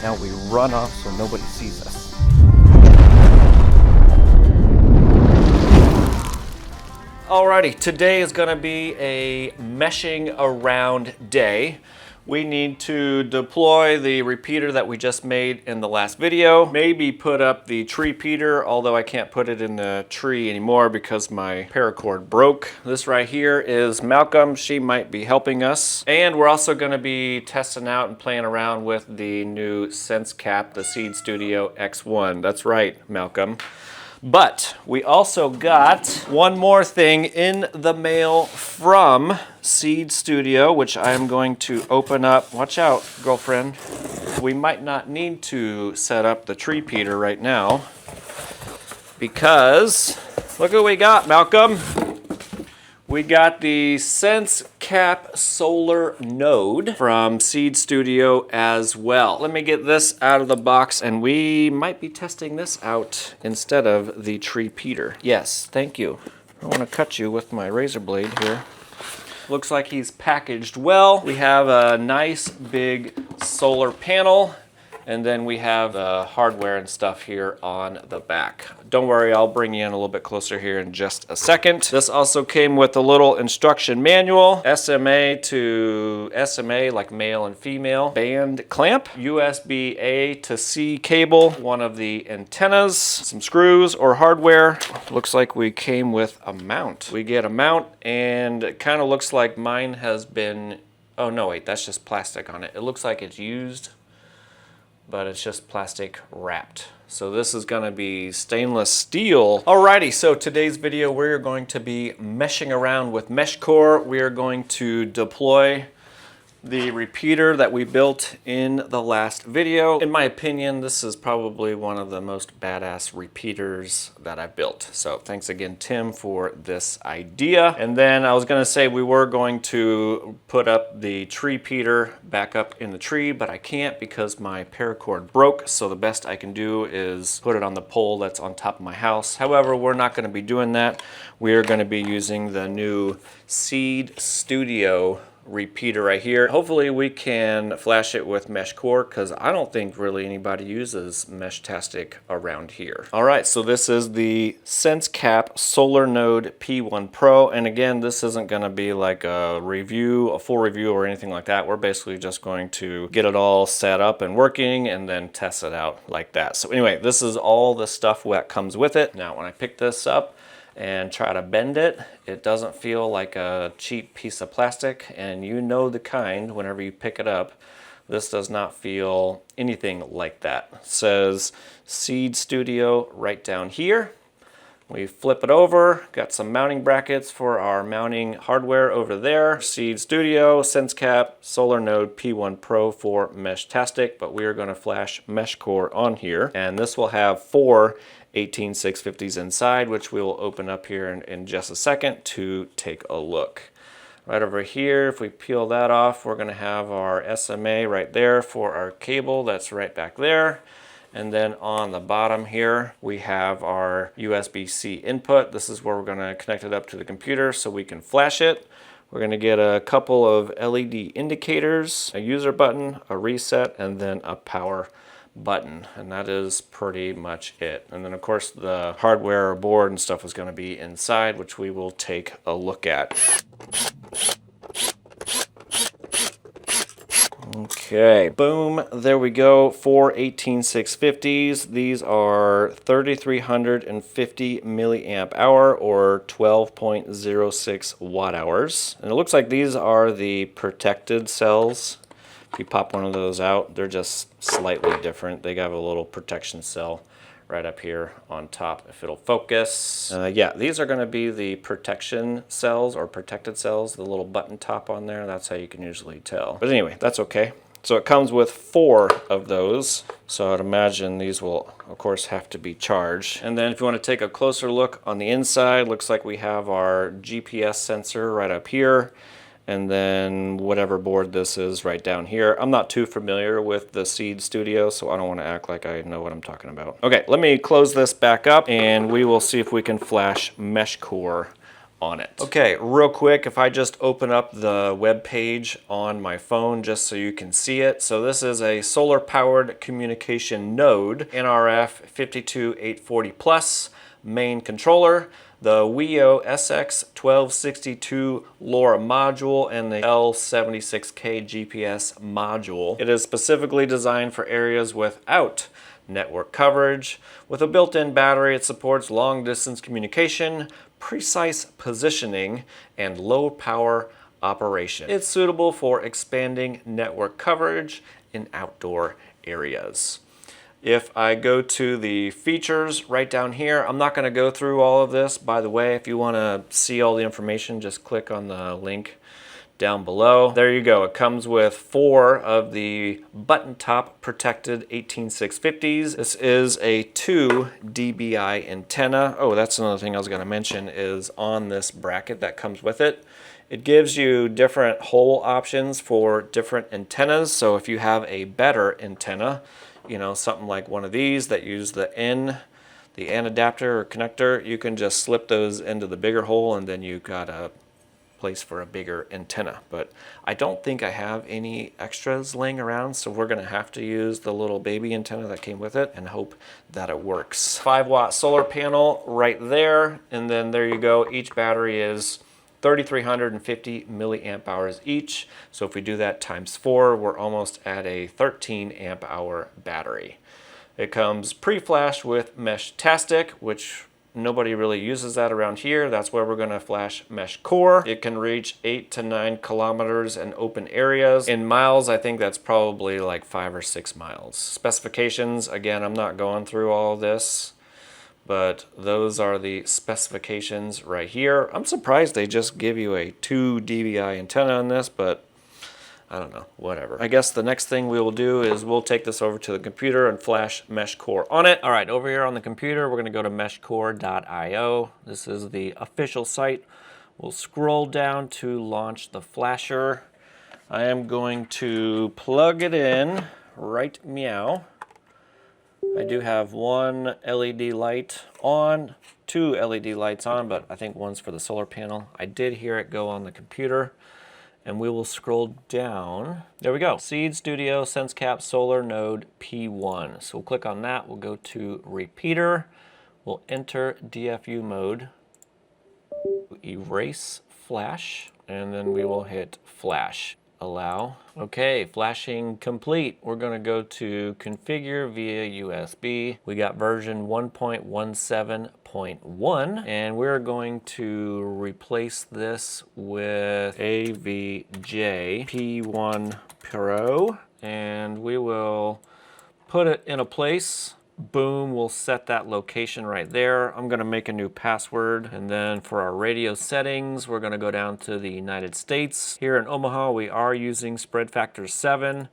Now we run off so nobody sees us. Alrighty, today is gonna be a meshing around day. We need to deploy the repeater that we just made in the last video. Maybe put up the tree repeater, although I can't put it in the tree anymore because my paracord broke. This right here is Malcolm. She might be helping us. And we're also gonna be testing out and playing around with the new Sense Cap, the Seed Studio X1. That's right, Malcolm. But we also got one more thing in the mail from Seed Studio, which I'm going to open up. Watch out, girlfriend. We might not need to set up the tree repeater right now because look what we got, Malcolm. We got the Sense Cap solar node from Seed Studio as well. Let me get this out of the box and we might be testing this out instead of the tree repeater. Yes, thank you. I want to cut you with my razor blade here. Looks like he's packaged well. We have a nice big solar panel. And then we have the hardware and stuff here on the back. Don't worry, I'll bring you in a little bit closer here in just a second. This also came with a little instruction manual, SMA to SMA, like male and female, band clamp, USB-A to C cable, one of the antennas, some screws or hardware. Looks like we came with a mount. We get a mount and it kind of looks like mine has been, oh no, wait, that's just plastic on it. It looks like it's used, but it's just plastic wrapped. So this is gonna be stainless steel. Alrighty, so today's video, we're going to be meshing around with MeshCore. We are going to deploy the repeater that we built in the last video. In my opinion, this is probably one of the most badass repeaters that I've built. So thanks again, Tim, for this idea. And then I was gonna say we were going to put up the tree repeater back up in the tree, but I can't because my paracord broke. So the best I can do is put it on the pole that's on top of my house. However, we're not gonna be doing that. We are gonna be using the new Seed Studio repeater right here. Hopefully we can flash it with MeshCore because I don't think really anybody uses Meshtastic around here. All right, so this is the Sense Cap Solar Node P1 Pro. And again, this isn't gonna be like a review, a full review or anything like that. We're basically just going to get it all set up and working and then test it out like that. So anyway, this is all the stuff that comes with it. Now, when I pick this up and try to bend it, it doesn't feel like a cheap piece of plastic, and you know the kind whenever you pick it up. This does not feel anything like that. It says Seed Studio right down here. We flip it over, got some mounting brackets for our mounting hardware over there. Seed Studio, Sense Cap, Solar Node P1 Pro for Meshtastic, but we are gonna flash MeshCore on here. And this will have 4 18650s inside, which we will open up here in just a second to take a look. Right over here, if we peel that off, we're gonna have our SMA right there for our cable that's right back there. And then on the bottom here, we have our USB-C input. This is where we're gonna connect it up to the computer so we can flash it. We're gonna get a couple of LED indicators, a user button, a reset, and then a power button, and that is pretty much it. And then of course the hardware or board and stuff is going to be inside, which we will take a look at. Okay, boom, there we go. 4 18650s. These are 3350 milliamp hour or 12.06 watt hours. And it looks like these are the protected cells. If you pop one of those out, they're just slightly different. They have a little protection cell right up here on top, if it'll focus. Yeah, these are gonna be the protection cells or protected cells, the little button top on there. That's how you can usually tell. But anyway, that's okay. So it comes with 4 of those. So I'd imagine these will, of course, have to be charged. And then if you want to take a closer look on the inside, looks like we have our GPS sensor right up here. And then whatever board this is right down here. I'm not too familiar with the Seed Studio, so I don't want to act like I know what I'm talking about. Okay, let me close this back up and we will see if we can flash MeshCore on it. Okay, real quick, if I just open up the web page on my phone just so you can see it. So this is a solar powered communication node, NRF 52840 plus main controller, the Wio SX1262 LoRa module, and the L76K GPS module. It is specifically designed for areas without network coverage. With a built-in battery, it supports long-distance communication, precise positioning, and low-power operation. It's suitable for expanding network coverage in outdoor areas. If I go to the features right down here, I'm not going to go through all of this. By the way, if you want to see all the information, just click on the link down below. There you go. It comes with 4 of the button top protected 18650s. This is a 2 dBi antenna. Oh, that's another thing I was going to mention is on this bracket that comes with it. It gives you different hole options for different antennas. So if you have a better antenna, you know, something like one of these that use the N adapter or connector, you can just slip those into the bigger hole and then you've got a place for a bigger antenna. But I don't think I have any extras laying around, so we're gonna have to use the little baby antenna that came with it and hope that it works. 5-watt solar panel right there, and then there you go. Each battery is 3,350 milliamp hours each. So if we do that times 4, we're almost at a 13 amp hour battery. It comes pre-flashed with Meshtastic, which nobody really uses that around here. That's where we're gonna flash MeshCore. It can reach 8 to 9 kilometers in open areas. In miles, I think that's probably like 5 or 6 miles. Specifications, again, I'm not going through all of this, but those are the specifications right here. I'm surprised they just give you a 2 dBi antenna on this, but I don't know, whatever. I guess the next thing we will do is we'll take this over to the computer and flash MeshCore on it. All right, over here on the computer, we're gonna go to meshcore.io. This is the official site. We'll scroll down to launch the flasher. I am going to plug it in, right meow. I do have 1 LED light on, 2 LED lights on, but I think one's for the solar panel. I did hear it go on the computer, and we will scroll down. There we go. Seed Studio SenseCap Solar Node P1. So we'll click on that. We'll go to repeater. We'll enter DFU mode, erase flash, and then we will hit flash. Allow. Okay, flashing complete. We're gonna go to configure via USB. We got version 1.17.1, and we're going to replace this with AVJ P1 Pro, and we will put it in a place. Boom, we'll set that location right there. I'm gonna make a new password, and then for our radio settings, we're gonna go down to the United States. Here in Omaha, we are using spread factor 7.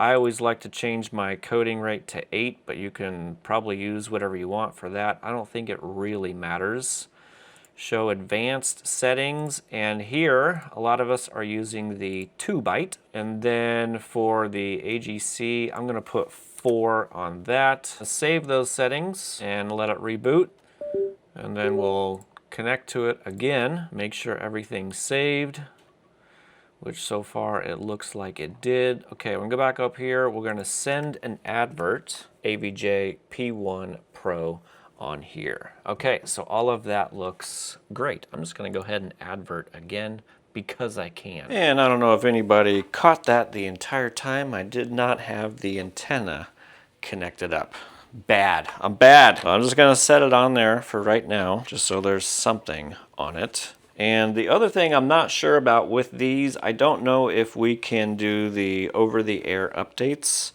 I always like to change my coding rate to 8, but you can probably use whatever you want for that. I don't think it really matters. Show advanced settings, and here a lot of us are using the 2 byte, and then for the AGC I'm gonna put 4 on that. Save those settings and let it reboot, and then we'll connect to it again, make sure everything's saved, which so far it looks like it did. Okay, we're gonna go back up here. We're gonna send an advert, AVJ P1 Pro on here. Okay, so all of that looks great. I'm just gonna go ahead and advert again because I can. And I don't know if anybody caught that the entire time. I did not have the antenna connected up. Bad. I'm bad. So I'm just gonna set it on there for right now, just so there's something on it. And the other thing I'm not sure about with these, I don't know if we can do the over-the-air updates.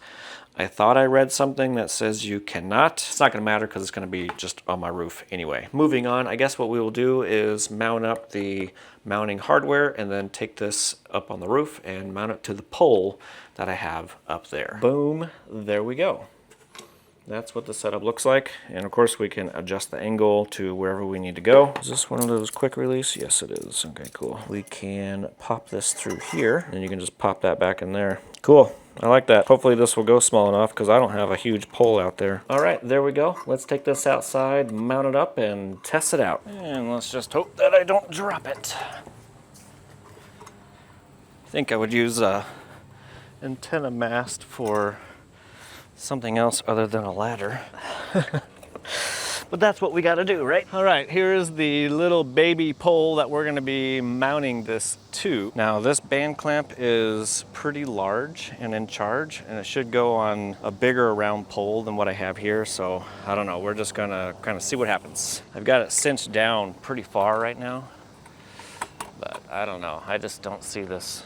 I thought I read something that says you cannot. It's not gonna matter because it's gonna be just on my roof anyway. Moving on, I guess what we will do is mount up the mounting hardware and then take this up on the roof and mount it to the pole that I have up there. Boom, there we go. that's what the setup looks like. And of course we can adjust the angle to wherever we need to go. Is this one of those quick release? Yes, it is. Okay, cool. We can pop this through here, and you can just pop that back in there. Cool. I like that. Hopefully this will go small enough because I don't have a huge pole out there. All right, there we go. Let's take this outside, mount it up, and test it out. And let's just hope that I don't drop it. I think I would use a antenna mast for something else other than a ladder. But that's what we got to do, right? All right, here's the little baby pole that we're going to be mounting this to. Now, this band clamp is pretty large and in charge, and it should go on a bigger round pole than what I have here. So I don't know, we're just going to kind of see what happens. I've got it cinched down pretty far right now, but I don't know. I just don't see this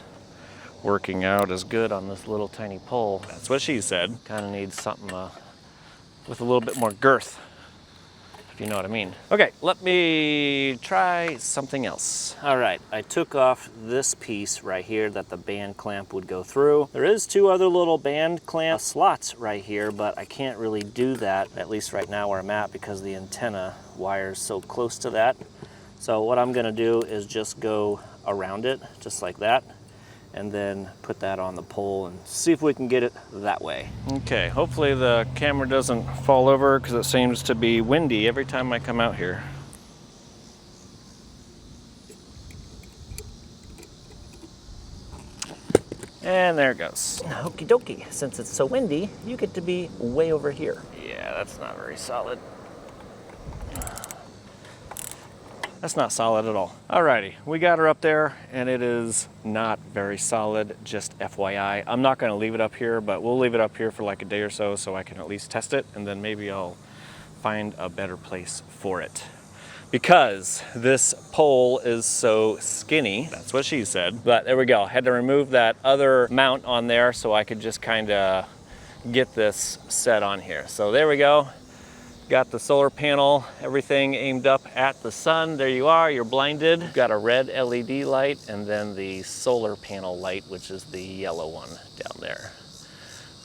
working out as good on this little tiny pole. That's what she said. Kind of needs something with a little bit more girth, if you know what I mean. Okay, let me try something else. All right, I took off this piece right here that the band clamp would go through. There is two other little band clamp slots right here, but I can't really do that, at least right now where I'm at, because the antenna wires so close to that. So what I'm gonna do is just go around it, just like that, and then put that on the pole and see if we can get it that way. Okay, hopefully the camera doesn't fall over because it seems to be windy every time I come out here. And there it goes. Okie dokie, since it's so windy, you get to be way over here. Yeah, that's not very solid. That's not solid at all. Alrighty, we got her up there and it is not very solid, just FYI. I'm not gonna leave it up here, but we'll leave it up here for like a day or so I can at least test it, and then maybe I'll find a better place for it. Because this pole is so skinny, that's what she said. But there we go, had to remove that other mount on there so I could just kinda get this set on here. So there we go. Got the solar panel, everything aimed up at the sun. There you are, you're blinded. Got a red LED light and then the solar panel light, which is the yellow one down there.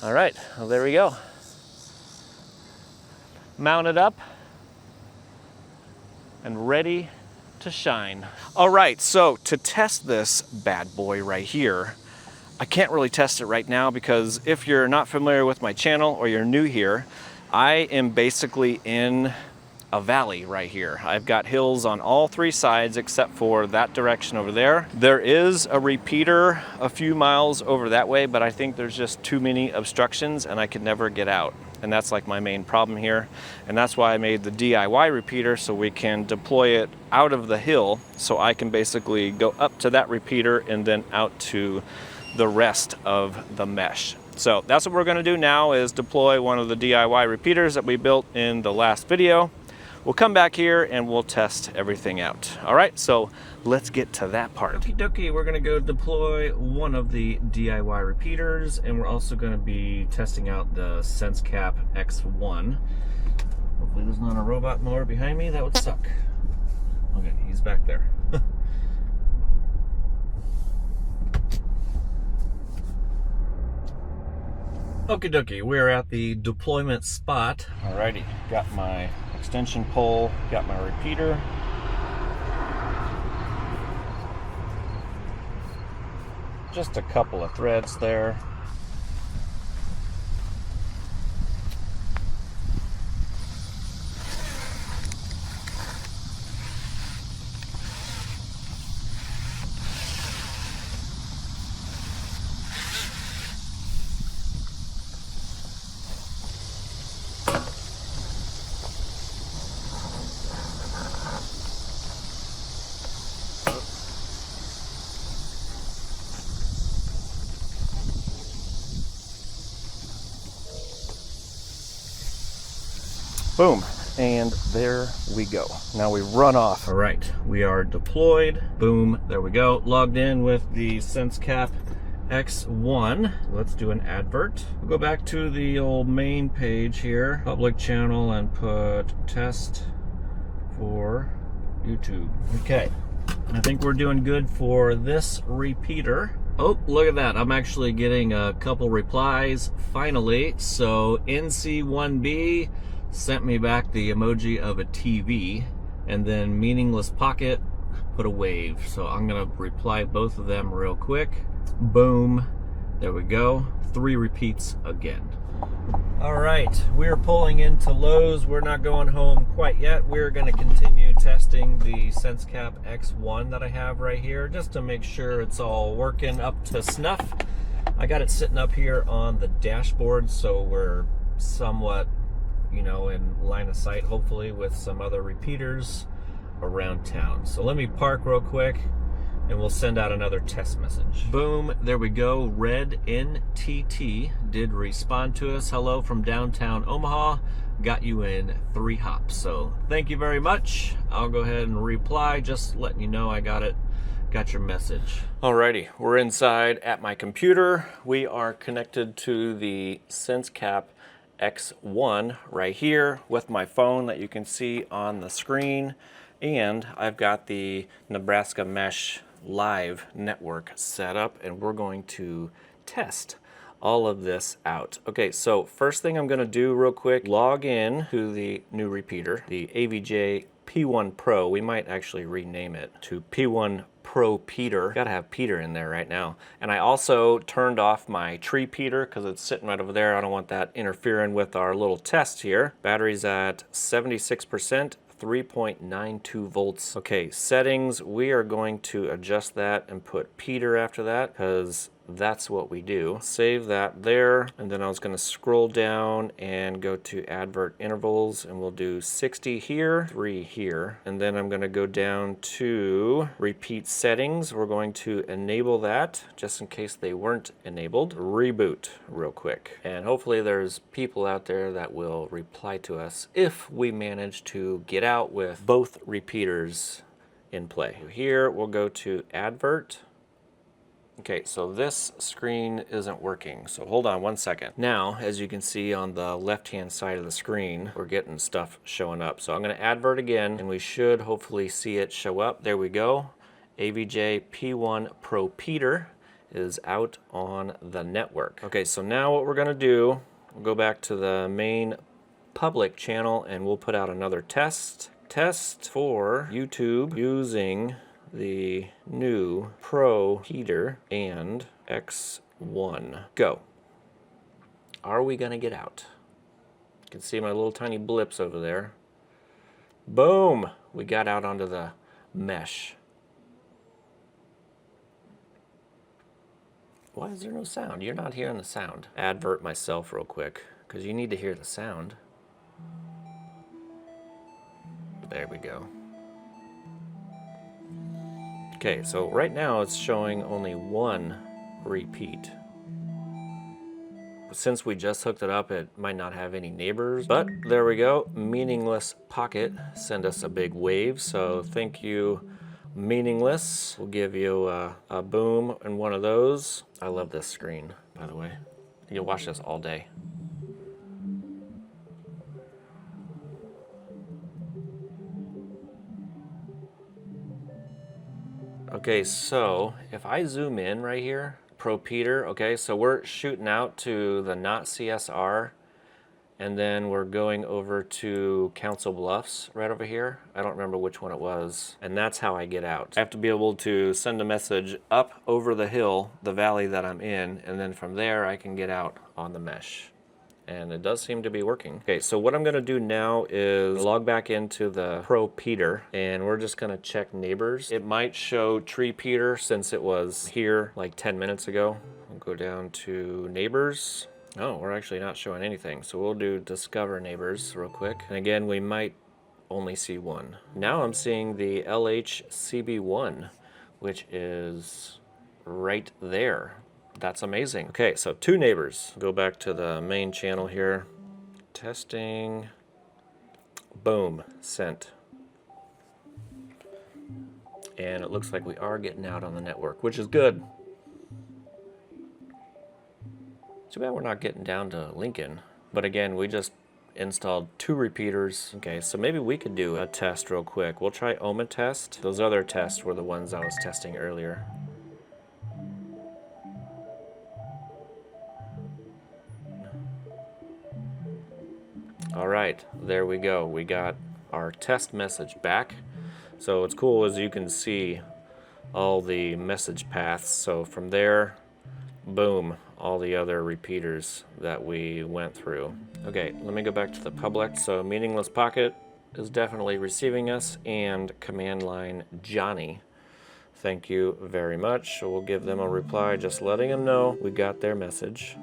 All right, well, there we go. Mounted up and ready to shine. All right, so to test this bad boy right here, I can't really test it right now because if you're not familiar with my channel or you're new here, I am basically in a valley right here. I've got hills on all three sides except for that direction over there. There is a repeater a few miles over that way, but I think there's just too many obstructions and I could never get out. And that's like my main problem here. And that's why I made the DIY repeater, so we can deploy it out of the hill so I can basically go up to that repeater and then out to the rest of the mesh. So that's what we're gonna do now, is deploy one of the DIY repeaters that we built in the last video. We'll come back here and we'll test everything out. All right, so let's get to that part. Okie dokie, we're gonna go deploy one of the DIY repeaters, and we're also gonna be testing out the SenseCap X1. Hopefully there's not a robot mower behind me, that would suck. Okay, he's back there. Okie dokie, we're at the deployment spot. Alrighty, got my extension pole, got my repeater. Just a couple of threads there. Boom, and there we go. Now we run off. All right, we are deployed. Boom, there we go. Logged in with the SenseCap X1. Let's do an advert. We'll go back to the old main page here, public channel, and put test for YouTube. Okay, I think we're doing good for this repeater. Oh, look at that. I'm actually getting a couple replies finally. So NC1B sent me back the emoji of a TV, and then Meaningless Pocket put a wave. So I'm gonna reply both of them real quick. Boom. There we go. 3 repeats again. All right, we're pulling into Lowe's. We're not going home quite yet. We're going to continue testing the SenseCap X1 that I have right here, just to make sure it's all working up to snuff. I got it sitting up here on the dashboard, so we're somewhat, you know, in line of sight, hopefully, with some other repeaters around town. So let me park real quick, and we'll send out another test message. Boom, there we go. Red NTT did respond to us. Hello from downtown Omaha. Got you in 3 hops. So thank you very much. I'll go ahead and reply, just letting you know I got it. Got your message. Alrighty, we're inside at my computer. We are connected to the SenseCap X1 right here with my phone that you can see on the screen. And I've got the Nebraska Mesh live network set up, and we're going to test all of this out. Okay, so first thing I'm going to do real quick, log in to the new repeater, the AVJ P1 Pro. We might actually rename it to P1 Pro Peter. Gotta have Peter in there right now. And I also turned off my tree Peter because it's sitting right over there. I don't want that interfering with our little test here. Battery's at 76%. 3.92 volts. Okay, settings, we are going to adjust that and put Peter after that because that's what we do. Save that there, and then I was going to scroll down and go to advert intervals, and we'll do 60 here, 3 here, and then I'm going to go down to repeat settings. We're going to enable that just in case they weren't enabled. Reboot real quick, and hopefully there's people out there that will reply to us if we manage to get out with both repeaters in play. Here we'll go to advert. Okay, so this screen isn't working, so hold on one second. Now, as you can see on the left-hand side of the screen, we're getting stuff showing up. So I'm gonna advert again, and we should hopefully see it show up. There we go. AVJ P1 Pro Peter is out on the network. Okay, so now what we're gonna do, we'll go back to the main public channel, and we'll put out another test for YouTube using the new Pro Heater and X1. Go. Are we gonna get out? You can see my little tiny blips over there. Boom! We got out onto the mesh. Why is there no sound? You're not hearing the sound. Advert myself real quick, because you need to hear the sound. There we go. Okay, so right now it's showing only 1 repeat. Since we just hooked it up, it might not have any neighbors, but there we go. Meaningless Pocket send us a big wave, so thank you, Meaningless. We'll give you a boom in one of those. I love this screen, by the way. You can watch this all day. Okay, so if I zoom in right here, Pro Peter, okay, so we're shooting out to the not CSR, and then we're going over to Council Bluffs right over here. I don't remember which one it was, and that's how I get out. I have to be able to send a message up over the hill, the valley that I'm in, and then from there I can get out on the mesh. And it does seem to be working. Okay, so what I'm gonna do now is log back into the Pro Peter, and we're just gonna check neighbors. It might show Tree Peter since it was here like 10 minutes ago. We'll go down to neighbors. Oh, we're actually not showing anything. So we'll do discover neighbors real quick. And again, we might only see 1. Now I'm seeing the LHCB1, which is right there. That's amazing. Okay, so 2 neighbors. Go back to the main channel here. Testing. Boom, sent. And it looks like we are getting out on the network, which is good. Too bad we're not getting down to Lincoln. But again, we just installed 2 repeaters. Okay, so maybe we could do a test real quick. We'll try OMA test. Those other tests were the ones I was testing earlier. All right, there we go. We got our test message back. So what's cool is you can see all the message paths. So from there, boom, all the other repeaters that we went through. Okay, let me go back to the public. So Meaningless Pocket is definitely receiving us, and command line Johnny. Thank you very much. So we'll give them a reply, just letting them know we got their message.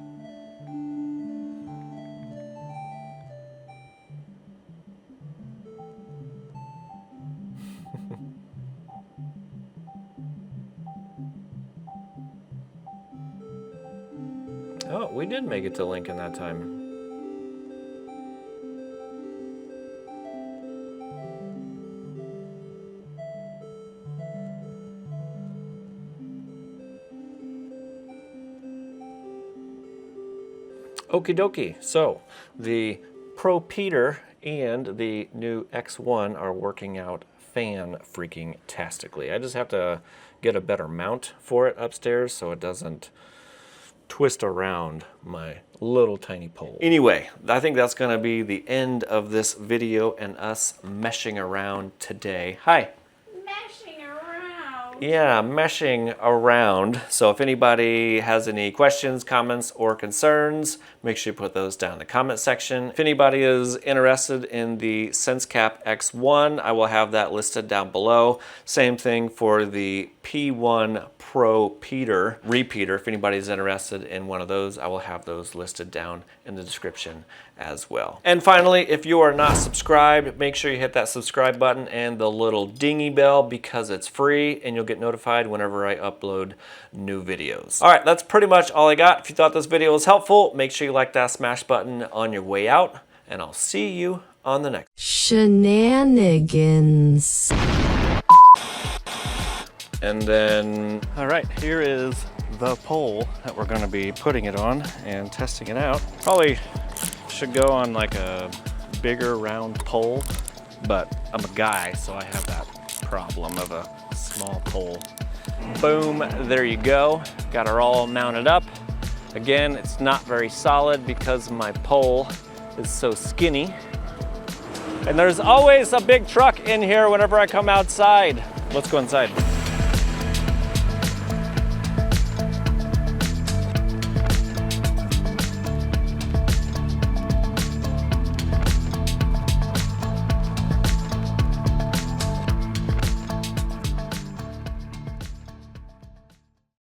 Oh, we did make it to Lincoln that time. Okie dokie. So the Pro Peter and the new X1 are working out fan-freaking-tastically. I just have to get a better mount for it upstairs so it doesn't twist around my little tiny pole. Anyway, I think that's gonna be the end of this video and us meshing around today. Hi. Meshing around. Yeah, meshing around. So if anybody has any questions, comments, or concerns, make sure you put those down in the comment section. If anybody is interested in the SenseCap X1, I will have that listed down below. Same thing for the P1 Pro Peter repeater. If anybody's interested in one of those, I will have those listed down in the description as well. And finally, if you are not subscribed, make sure you hit that subscribe button and the little dingy bell because it's free and you'll get notified whenever I upload new videos. All right, that's pretty much all I got. If you thought this video was helpful, make sure you like that smash button on your way out, and I'll see you on the next. Shenanigans. And then, all right, here is the pole that we're gonna be putting it on and testing it out. Probably should go on like a bigger round pole, but I'm a guy, so I have that problem of a small pole. Boom, there you go. Got her all mounted up. Again, it's not very solid because my pole is so skinny. And there's always a big truck in here whenever I come outside. Let's go inside.